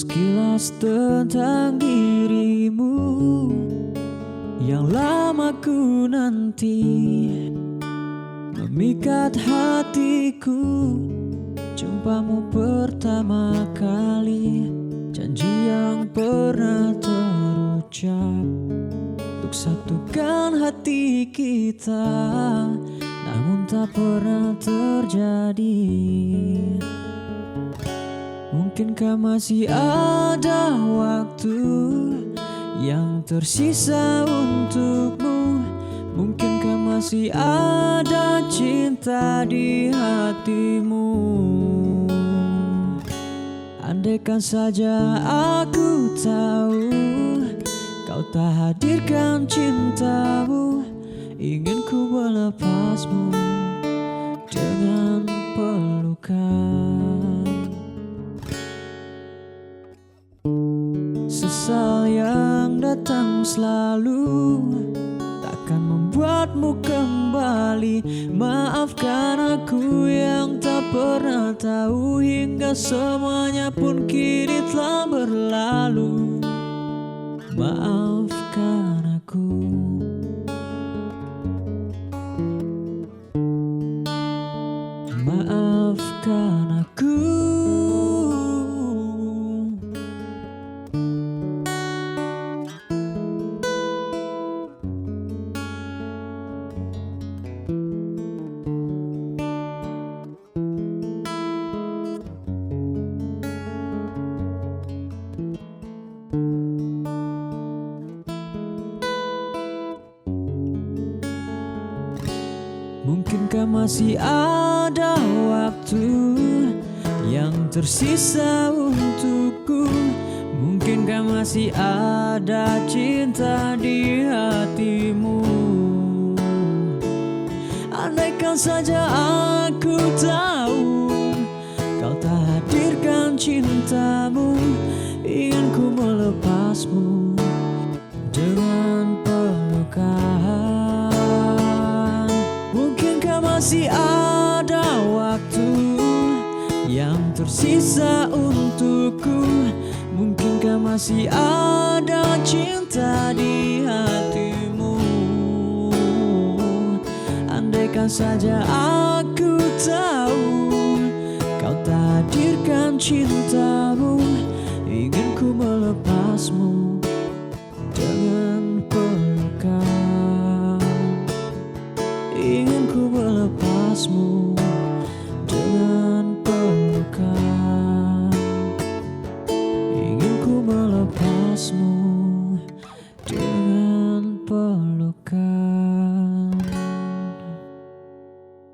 Sekilas tentang dirimu yang lama ku nanti, memikat hatiku. Jumpamu pertama kali, janji yang pernah terucap untuk satukan hati kita, namun tak pernah terjadi. Mungkinkah masih ada waktu yang tersisa untukmu? Mungkinkah masih ada cinta di hatimu? Andaikan saja aku tahu kau tak hadirkan cintamu, ingin ku melepasmu dengan pelukan. Sesal yang datang selalu takkan membuatmu kembali. Maafkan aku yang tak pernah tahu, hingga semuanya pun kini telah berlalu. Maafkan aku. Maafkan aku. Mungkinkah masih ada waktu yang tersisa untukku? Mungkinkah masih ada cinta di hatimu? Andaikan saja aku tahu kau tak hadirkan cintamu, ingin ku melepasmu dengan pelukan. Mungkinkah masih ada waktu yang tersisa untukku? Mungkinkah masih ada cinta di hatimu? Andaikan saja aku tahu kau tak hadirkan cintamu, ingin ku melepasmu dengan pelukan. Ingin ku melepasmu dengan pelukan. Ingin ku melepasmu dengan pelukan.